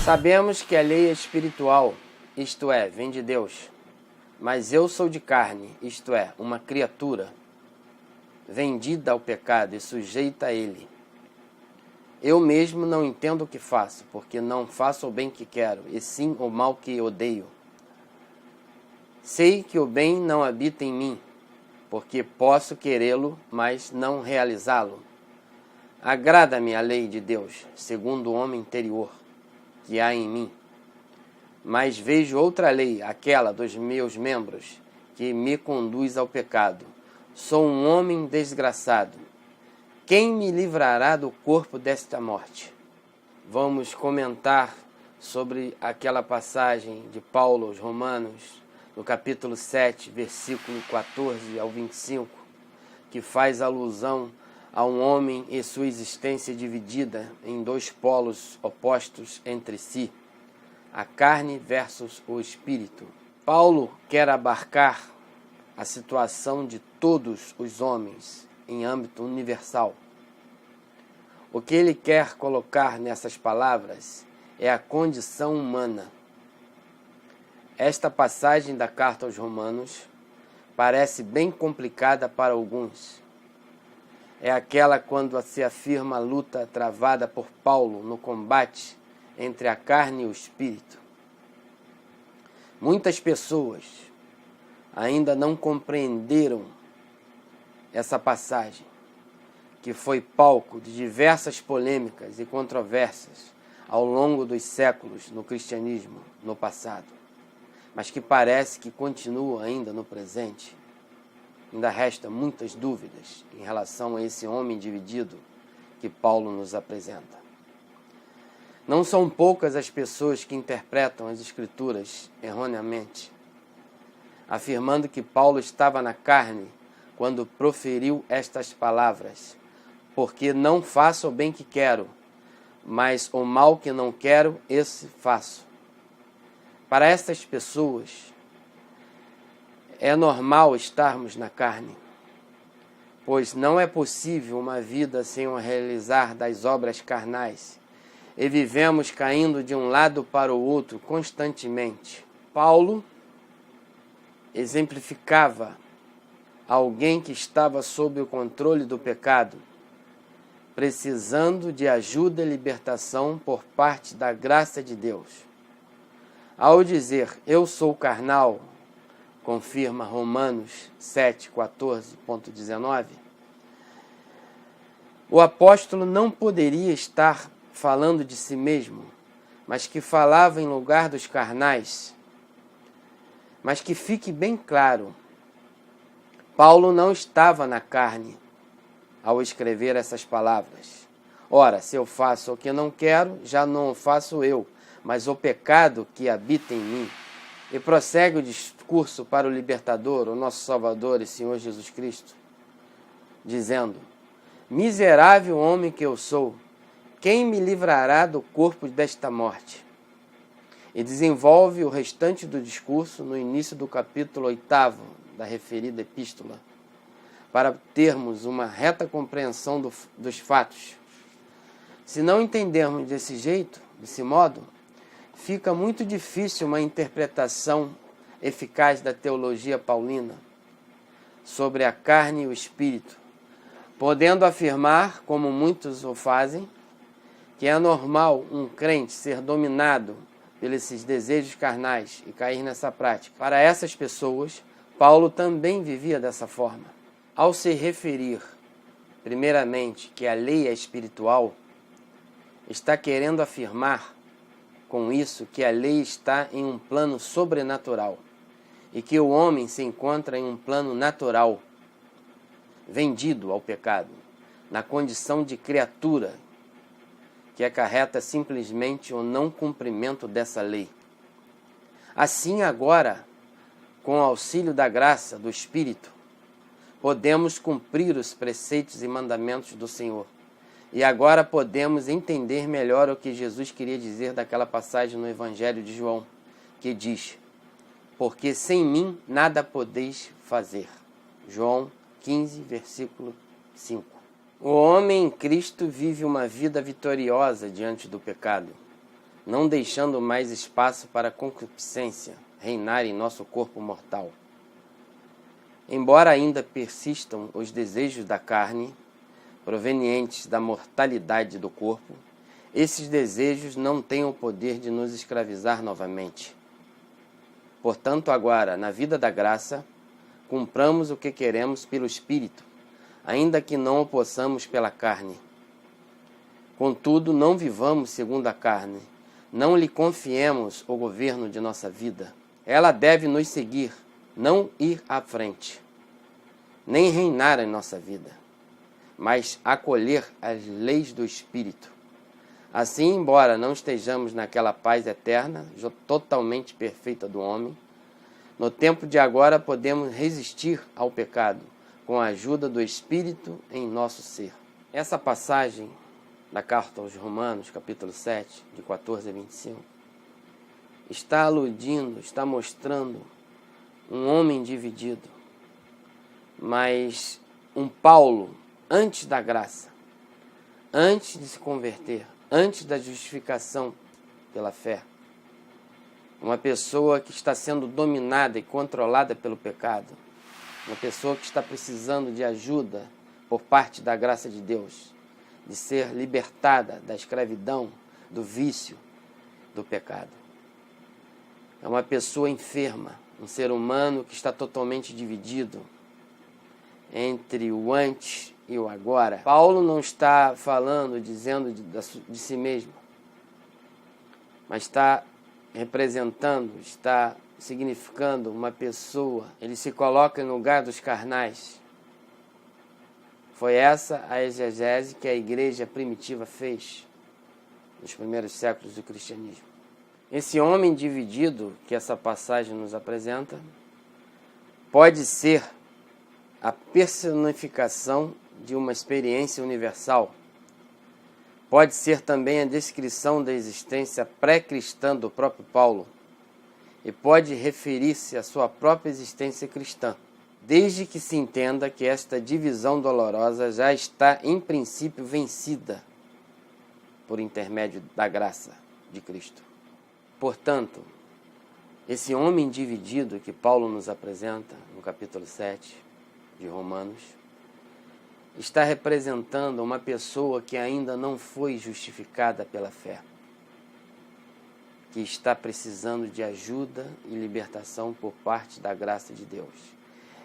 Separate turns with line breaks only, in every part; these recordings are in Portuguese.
Sabemos que a lei é espiritual, isto é, vem de Deus. Mas eu sou de carne, isto é, uma criatura, vendida ao pecado e sujeita a ele. Eu mesmo não entendo o que faço, porque não faço o bem que quero, e sim o mal que odeio. Sei que o bem não habita em mim, porque posso querê-lo, mas não realizá-lo. Agrada-me a lei de Deus, segundo o homem interior que há em mim. Mas vejo outra lei, aquela dos meus membros, que me conduz ao pecado. Sou um homem desgraçado. Quem me livrará do corpo desta morte? Vamos comentar sobre aquela passagem de Paulo aos Romanos, no capítulo 7, versículo 14 ao 25, que faz alusão a um homem e sua existência dividida em dois polos opostos entre si, a carne versus o espírito. Paulo quer abarcar a situação de todos os homens em âmbito universal. O que ele quer colocar nessas palavras é a condição humana. Esta passagem da carta aos Romanos parece bem complicada para alguns. É aquela quando se afirma a luta travada por Paulo no combate entre a carne e o espírito. Muitas pessoas ainda não compreenderam essa passagem, que foi palco de diversas polêmicas e controvérsias ao longo dos séculos no cristianismo no passado, mas que parece que continua ainda no presente. Ainda resta muitas dúvidas em relação a esse homem dividido que Paulo nos apresenta. Não são poucas as pessoas que interpretam as Escrituras erroneamente, afirmando que Paulo estava na carne quando proferiu estas palavras: porque não faço o bem que quero, mas o mal que não quero, esse faço. Para estas pessoas, é normal estarmos na carne, pois não é possível uma vida sem o realizar das obras carnais, e vivemos caindo de um lado para o outro constantemente. Paulo exemplificava alguém que estava sob o controle do pecado, precisando de ajuda e libertação por parte da graça de Deus. Ao dizer, eu sou carnal, confirma Romanos 7,14.19, o apóstolo não poderia estar falando de si mesmo, mas que falava em lugar dos carnais. Mas que fique bem claro, Paulo não estava na carne ao escrever essas palavras. Ora, se eu faço o que não quero, já não o faço eu, mas o pecado que habita em mim. E prossegue o discurso para o libertador, o nosso Salvador e Senhor Jesus Cristo, dizendo, miserável homem que eu sou, quem me livrará do corpo desta morte? E desenvolve o restante do discurso no início do capítulo 8 da referida epístola, para termos uma reta compreensão dos fatos. Se não entendermos desse jeito, desse modo, fica muito difícil uma interpretação eficaz da teologia paulina sobre a carne e o espírito, podendo afirmar, como muitos o fazem, que é normal um crente ser dominado pelos desejos carnais e cair nessa prática. Para essas pessoas, Paulo também vivia dessa forma. Ao se referir, primeiramente, que a lei é espiritual, está querendo afirmar com isso que a lei está em um plano sobrenatural e que o homem se encontra em um plano natural, vendido ao pecado, na condição de criatura, que acarreta simplesmente o não cumprimento dessa lei. Assim, agora, com o auxílio da graça do Espírito, podemos cumprir os preceitos e mandamentos do Senhor. E agora podemos entender melhor o que Jesus queria dizer daquela passagem no Evangelho de João, que diz, porque sem mim nada podeis fazer. João 15, versículo 5. O homem em Cristo vive uma vida vitoriosa diante do pecado, não deixando mais espaço para a concupiscência reinar em nosso corpo mortal. Embora ainda persistam os desejos da carne, provenientes da mortalidade do corpo, esses desejos não têm o poder de nos escravizar novamente. Portanto, agora, na vida da graça, cumpramos o que queremos pelo Espírito, ainda que não o possamos pela carne. Contudo, não vivamos segundo a carne, não lhe confiemos o governo de nossa vida. Ela deve nos seguir, não ir à frente, nem reinar em nossa vida, mas acolher as leis do Espírito. Assim, embora não estejamos naquela paz eterna, totalmente perfeita do homem, no tempo de agora podemos resistir ao pecado com a ajuda do Espírito em nosso ser. Essa passagem da carta aos Romanos, capítulo 7, de 14 a 25, está aludindo, está mostrando um homem dividido, mas um Paulo antes da graça, antes de se converter, antes da justificação pela fé. Uma pessoa que está sendo dominada e controlada pelo pecado. Uma pessoa que está precisando de ajuda por parte da graça de Deus, de ser libertada da escravidão, do vício, do pecado. É uma pessoa enferma, um ser humano que está totalmente dividido entre o antes e o agora. Paulo não está falando, dizendo de si mesmo, mas está representando, está significando uma pessoa. Ele se coloca no lugar dos carnais. Foi essa a exegese que a igreja primitiva fez nos primeiros séculos do cristianismo. Esse homem dividido que essa passagem nos apresenta pode ser a personificação de uma experiência universal. Pode ser também a descrição da existência pré-cristã do próprio Paulo e pode referir-se à sua própria existência cristã, desde que se entenda que esta divisão dolorosa já está em princípio vencida por intermédio da graça de Cristo. Portanto, esse homem dividido que Paulo nos apresenta no capítulo 7 de Romanos está representando uma pessoa que ainda não foi justificada pela fé, que está precisando de ajuda e libertação por parte da graça de Deus.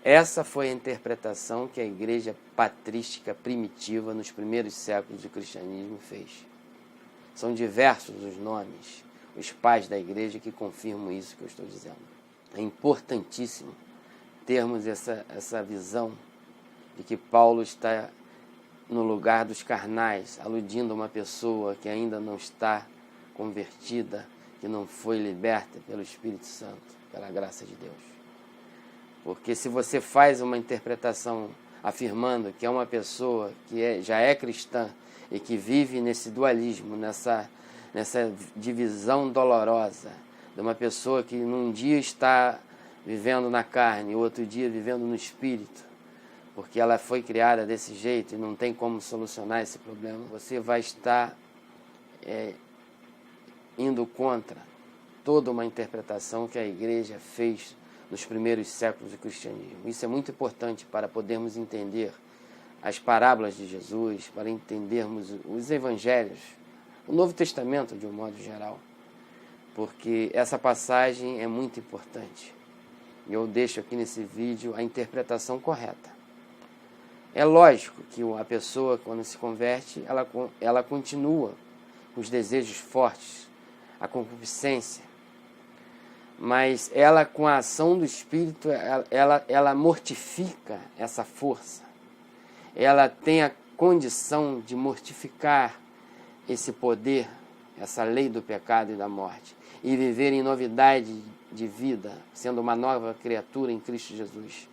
Essa foi a interpretação que a igreja patrística primitiva nos primeiros séculos do cristianismo fez. São diversos os nomes, os pais da igreja que confirmam isso que eu estou dizendo. É importantíssimo termos essa visão de que Paulo está no lugar dos carnais, aludindo a uma pessoa que ainda não está convertida, que não foi liberta pelo Espírito Santo, pela graça de Deus. Porque se você faz uma interpretação afirmando que é uma pessoa que já é cristã e que vive nesse dualismo, nessa divisão dolorosa, de uma pessoa que num dia está vivendo na carne, outro dia vivendo no Espírito, porque ela foi criada desse jeito e não tem como solucionar esse problema, você vai estar indo contra toda uma interpretação que a igreja fez nos primeiros séculos do cristianismo. Isso é muito importante para podermos entender as parábolas de Jesus, para entendermos os evangelhos, o Novo Testamento de um modo geral, porque essa passagem é muito importante. E eu deixo aqui nesse vídeo a interpretação correta. É lógico que a pessoa, quando se converte, ela continua com os desejos fortes, a concupiscência, mas ela, com a ação do Espírito, ela mortifica essa força. Ela tem a condição de mortificar esse poder, essa lei do pecado e da morte, e viver em novidade de vida, sendo uma nova criatura em Cristo Jesus,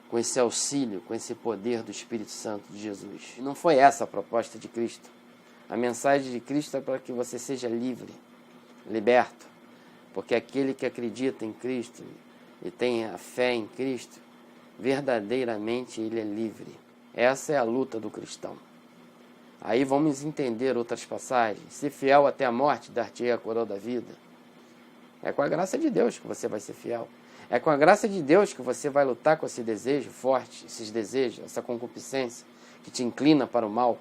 com esse auxílio, com esse poder do Espírito Santo de Jesus. E não foi essa a proposta de Cristo. A mensagem de Cristo é para que você seja livre, liberto, porque aquele que acredita em Cristo e tem a fé em Cristo, verdadeiramente ele é livre. Essa é a luta do cristão. Aí vamos entender outras passagens. Ser fiel até a morte, dar-te-ei a coroa da vida. É com a graça de Deus que você vai ser fiel. É com a graça de Deus que você vai lutar com esse desejo forte, esses desejos, essa concupiscência que te inclina para o mal,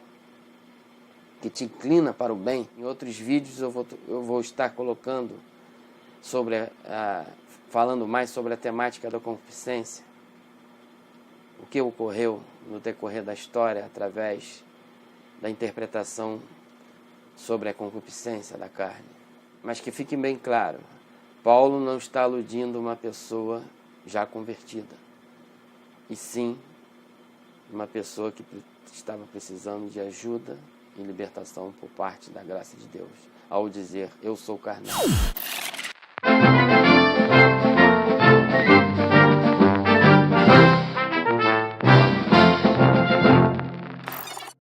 que te inclina para o bem. Em outros vídeos eu vou estar colocando falando mais sobre a temática da concupiscência, o que ocorreu no decorrer da história através da interpretação sobre a concupiscência da carne. Mas que fique bem claro, Paulo não está aludindo uma pessoa já convertida, e sim uma pessoa que estava precisando de ajuda e libertação por parte da graça de Deus, ao dizer, eu sou carnal.